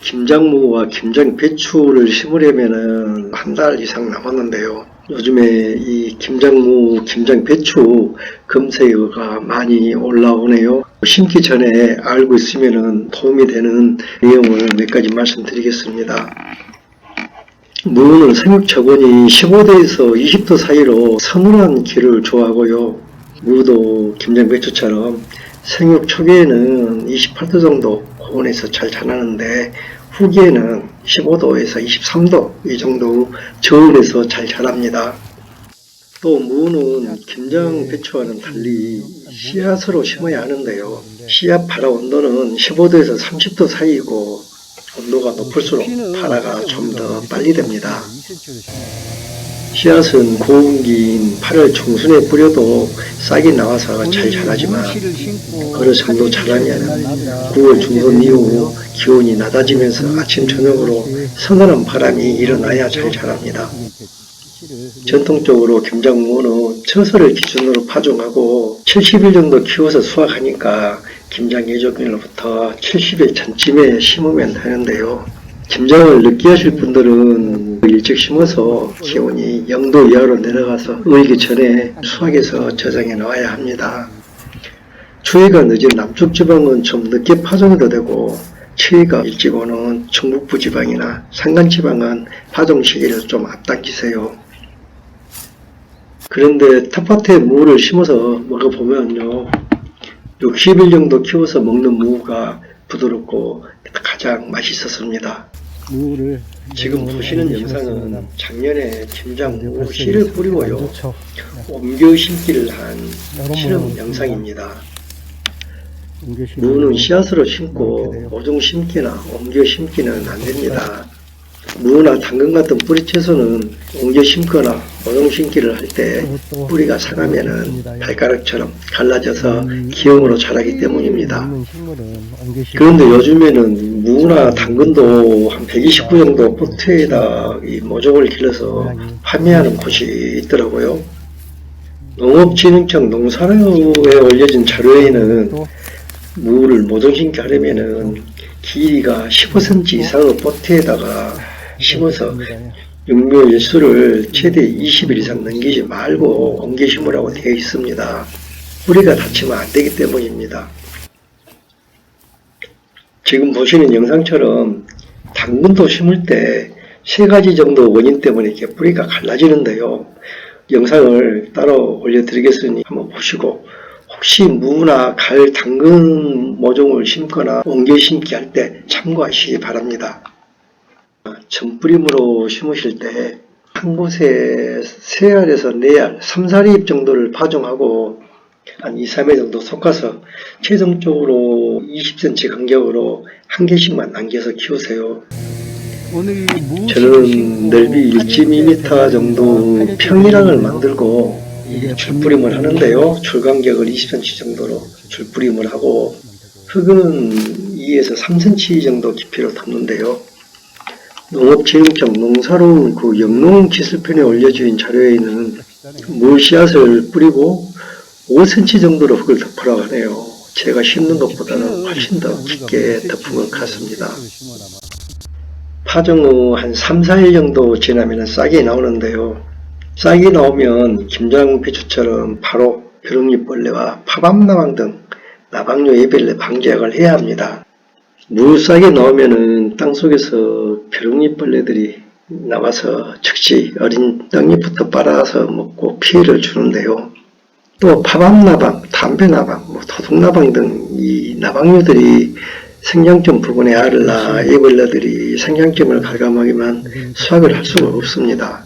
김장무와 김장배추를 심으려면은 한 달 이상 남았는데요. 요즘에 이 김장무, 김장배추 검색어가 많이 올라오네요. 심기 전에 알고 있으면은 도움이 되는 내용을 몇 가지 말씀드리겠습니다. 무는 생육 처분이 15도에서 20도 사이로 서늘한 기를 좋아하고요. 무도 김장배추처럼 생육 초기에는 28도 정도 고온에서 잘 자라는데 후기에는 15도에서 23도 이 정도 저온에서 잘 자랍니다. 또 무는 김장배추와는 달리 씨앗으로 심어야 하는데요. 씨앗 발화 온도는 15도에서 30도 사이이고 온도가 높을수록 발화가 좀 더 빨리 됩니다. 씨앗은 고온기인 8월 중순에 뿌려도 싹이 나와서 잘 자라지만 어느 정도 자라면 9월 중순 이후 기온이 낮아지면서 아침 저녁으로 서늘한 바람이 일어나야 잘 자랍니다. 전통적으로 김장무는 처서를 기준으로 파종하고 70일 정도 키워서 수확하니까 김장 예정일로부터 70일 전쯤에 심으면 되는데요. 김장을 늦게 하실 분들은 일찍 심어서 기온이 0도 이하로 내려가서 얼기 전에 수확해서 저장해 놓아야 합니다. 추위가 늦은 남쪽 지방은 좀 늦게 파종해도 되고 추위가 일찍 오는 중북부 지방이나 산간 지방은 파종 시기를 좀 앞당기세요. 그런데 텃밭에 무를 심어서 먹어보면요, 60일 정도 키워서 먹는 무가 부드럽고 가장 맛있었습니다. 지금 보시는 영상은 작년에 김장무 씨를 뿌리고요, 옮겨 심기를 한 실험 영상입니다. 무는 씨앗으로 심고 오종 심기나 옮겨 심기는 안됩니다. 무나 당근 같은 뿌리채소는 옮겨 심거나 오종 심기를 할 때 뿌리가 상하면은 발가락처럼 갈라져서 기형으로 자라기 때문입니다. 그런데 요즘에는 무나 당근도 한 129 정도 포트에다 이 모종을 길러서 판매하는 곳이 있더라고요. 농업진흥청 농사로에 올려진 자료에는 무를 모종 심기 하려면은 길이가 15cm 이상의 포트에다가 심어서 육묘 일수를 최대 20일 이상 넘기지 말고 옮겨 심으라고 되어 있습니다. 뿌리가 닫히면 안 되기 때문입니다. 지금 보시는 영상처럼 당근도 심을 때 3가지 정도 원인 때문에 이렇게 뿌리가 갈라지는데요. 영상을 따로 올려드리겠으니 한번 보시고 혹시 무나 가을 당근 모종을 심거나 옮겨 심기 할 때 참고하시기 바랍니다. 전뿌림으로 심으실 때 한 곳에 3알에서 4알, 3사립 정도를 파종하고 한 2, 3회 정도 솎아서 최종적으로 20cm 간격으로 한 개씩만 남겨서 키우세요. 저는 넓이 1.2m 정도 평이랑을 만들고 줄뿌림을 하는데요. 줄간격을 20cm 정도로 줄뿌림을 하고 흙은 2에서 3cm 정도 깊이로 덮는데요. 농업진흥청 농사로운 그 영농 기술편에 올려진 자료에는 무 씨앗을 뿌리고 5cm 정도로 흙을 덮으라고 하네요. 제가 심는 것보다는 훨씬 더 깊게 덮은 것 같습니다. 파종 후 한 3, 4일 정도 지나면 싹이 나오는데요. 싹이 나오면 김장배추처럼 바로 벼룩잎벌레와 파밤나방 등 나방류 애벌레 방지약을 해야 합니다. 무싹이 나오면은 땅속에서 벼룩잎벌레들이 나와서 즉시 어린 떡잎부터 빨아서 먹고 피해를 주는데요. 또 파밤나방, 담배나방, 도둑나방 등 이 나방류들이 생장점 부분에 알을 낳아 애벌레들이 생장점을 갉아먹이면 수확을 할 수가 없습니다.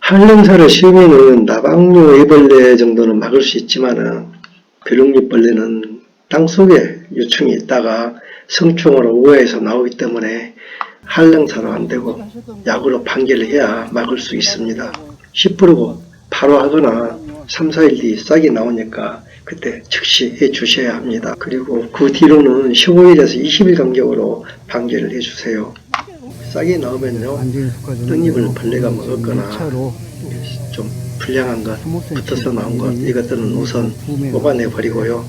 한령사를 씌우면은 나방류 애벌레 정도는 막을 수 있지만은 벼룩잎벌레는 땅속에 유충이 있다가 성충으로 우회해서 나오기 때문에 한령사로 안되고 약으로 방제를 해야 막을 수 있습니다. 씨 뿌리고 바로 하거나 3, 4일 뒤 싹이 나오니까 그때 즉시 해 주셔야 합니다. 그리고 그 뒤로는 15일에서 20일 간격으로 방제를 해주세요. 싹이 나오면요, 떡잎을 벌레가 먹었거나 좀 불량한 것, 붙어서 나온 것, 이것들은 우선 뽑아내 버리고요.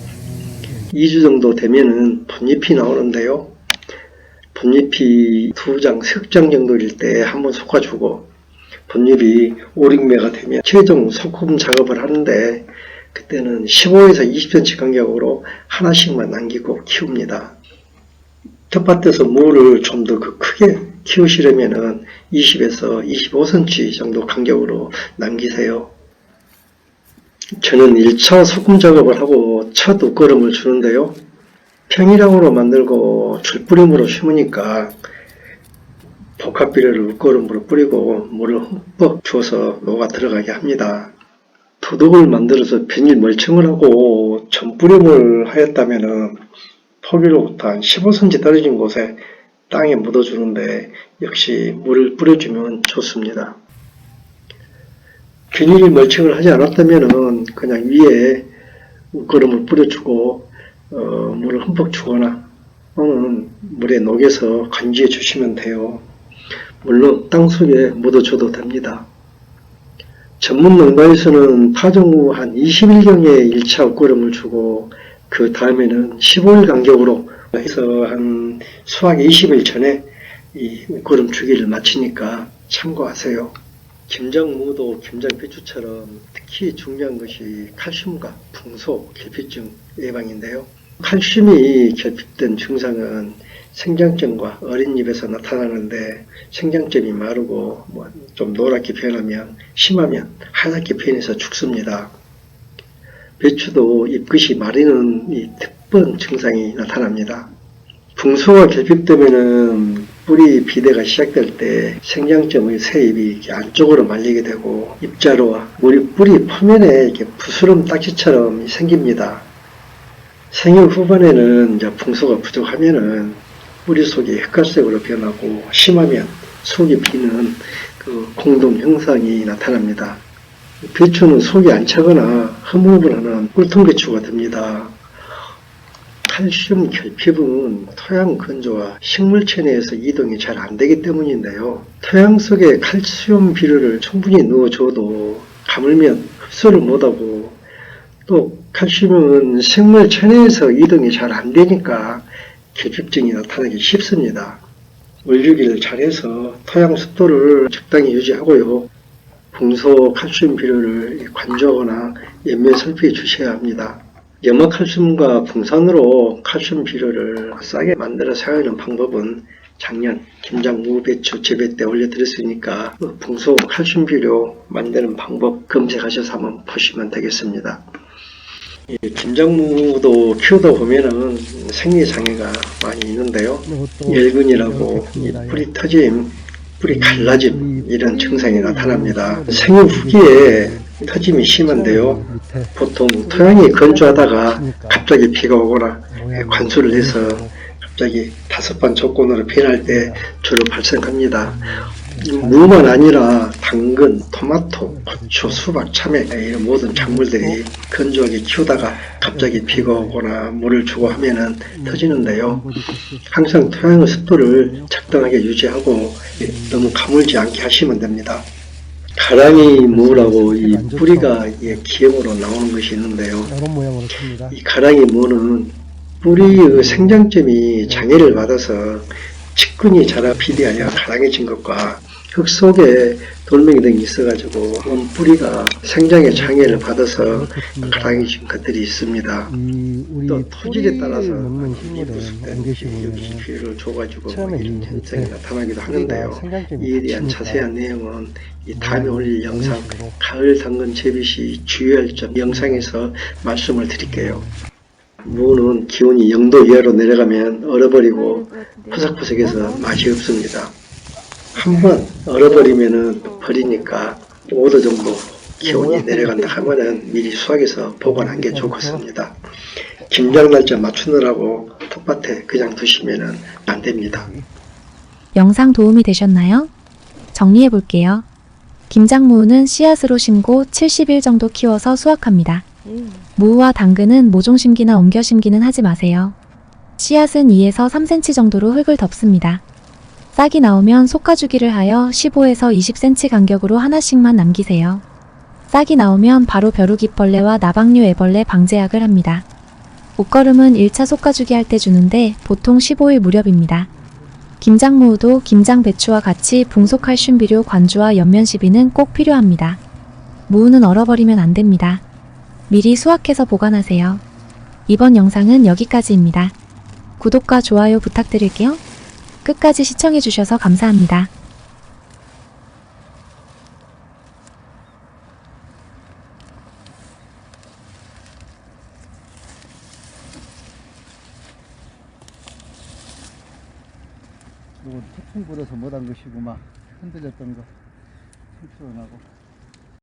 2주 정도 되면은 풋잎이 나오는데요. 본잎이 2장, 3장 정도일 때 한번 솎아주고 본잎이 5, 6매가 되면 최종 소금 작업을 하는데 그때는 15에서 20cm 간격으로 하나씩만 남기고 키웁니다. 텃밭에서 무를 좀 더 크게 키우시려면 20에서 25cm 정도 간격으로 남기세요. 저는 1차 소금 작업을 하고 첫 옷걸음을 주는데요. 평일항으로 만들고 줄뿌림으로 심으니까 복합비료를 옷걸음으로 뿌리고 물을 흠뻑 주어서 녹아 들어가게 합니다. 도둑을 만들어서 비닐 멀칭을 하고 전뿌림을 하였다면 포기로부터 한 15cm 떨어진 곳에 땅에 묻어주는데 역시 물을 뿌려주면 좋습니다. 비닐 멀칭을 하지 않았다면 그냥 위에 옷걸음을 뿌려주고 물을 흠뻑 주거나 또는 물에 녹여서 건지해 주시면 돼요. 물론 땅속에 묻어줘도 됩니다. 전문 농가에서는 파종 후 한 20일경에 1차 옷걸음을 주고 그 다음에는 15일 간격으로 해서 한 수확 20일 전에 이 옷걸음 주기를 마치니까 참고하세요. 김장무도 김장배추처럼 특히 중요한 것이 칼슘과 풍소, 결핍증 예방인데요. 칼슘이 결핍된 증상은 생장점과 어린 잎에서 나타나는데 생장점이 마르고 좀 노랗게 변하면 심하면 하얗게 변해서 죽습니다. 배추도 잎끝이 마르는 이 특본 증상이 나타납니다. 풍소가 결핍되면은 뿌리 비대가 시작될 때 생장점의 새 잎이 안쪽으로 말리게 되고 잎자루와 뿌리 표면에 이렇게 부스럼 딱지처럼 생깁니다. 생육 후반에는 이제 풍소가 부족하면은 뿌리 속이 흑갈색으로 변하고 심하면 속이 비는 그 공동 현상이 나타납니다. 배추는 속이 안 차거나 흠흡을 하는 꿀통배추가 됩니다. 칼슘 결핍은 토양 건조와 식물 체내에서 이동이 잘 안되기 때문인데요. 토양 속에 칼슘 비료를 충분히 넣어줘도 가물면 흡수를 못하고 또 칼슘은 식물 체내에서 이동이 잘 안되니까 결핍증이 나타나기 쉽습니다. 물주기를 잘해서 토양 습도를 적당히 유지하고요. 풍소 칼슘 비료를 관조하거나 옆면 살피해 주셔야 합니다. 염화칼슘과 풍산으로 칼슘 비료를 싸게 만들어 사용하는 방법은 작년 김장무 배추 재배 때 올려드렸으니까 풍소 칼슘 비료 만드는 방법 검색하셔서 한번 보시면 되겠습니다. 김장무도 키우다 보면은 생리장애가 많이 있는데요. 열근이라고 뿌리 터짐, 뿌리 갈라짐 이런 증상이 나타납니다. 생육 후기에 터짐이 심한데요. 보통 토양이 건조하다가 갑자기 비가 오거나 관수를 해서 갑자기 5번 조건으로 변할 때 주로 발생합니다. 무만 아니라 당근, 토마토, 고추, 수박, 참외 이런 모든 작물들이 건조하게 키우다가 갑자기 비가 오거나 물을 주고 하면은 터지는데요. 항상 토양의 습도를 적당하게 유지하고 너무 가물지 않게 하시면 됩니다. 가랑이 무라고 이 뿌리가 기형으로 나오는 것이 있는데요. 이 가랑이 무는 뿌리의 생장점이 장애를 받아서 측근이 자라 비대하여 가랑해진 것과 흙 속에 돌멩이 등이 있어가지고 뿌리가 생장의 장애를 받아서 가랑해진 것들이 있습니다. 또 토질에 따라서 이 부습된 비료를 줘가지고 이런 현상이 나타나기도 하는데요. 이에 대한 자세한 내용은 이 다음에 올릴 영상 가을 당근 재배 시 주의할 점 영상에서 말씀을 드릴게요. 무는 기온이 0도 이하로 내려가면 얼어버리고 포삭포삭해서 맛이 없습니다. 한번 얼어버리면은 버리니까 5도 정도 기온이 내려간다 하면은 미리 수확해서 보관한 게 좋겠습니다. 김장 날짜 맞추느라고 텃밭에 그냥 두시면은 안 됩니다. 영상 도움이 되셨나요? 정리해 볼게요. 김장무는 씨앗으로 심고 70일 정도 키워서 수확합니다. 무와 당근은 모종 심기나 옮겨 심기는 하지 마세요. 씨앗은 2에서 3cm 정도로 흙을 덮습니다. 싹이 나오면 솎아주기를 하여 15에서 20cm 간격으로 하나씩만 남기세요. 싹이 나오면 바로 벼룩이벌레와 나방류 애벌레 방제약을 합니다. 옷걸음은 1차 솎아주기 할 때 주는데 보통 15일 무렵입니다. 김장무도 김장 배추와 같이 붕소칼슘 비료 관주와 연면 시비는 꼭 필요합니다. 무는 얼어버리면 안 됩니다. 미리 수확해서 보관하세요. 이번 영상은 여기까지입니다. 구독과 좋아요 부탁드릴게요. 끝까지 시청해주셔서 감사합니다. 요건 태풍 불어서 못한 것이고 막 흔들렸던 거 상처 나고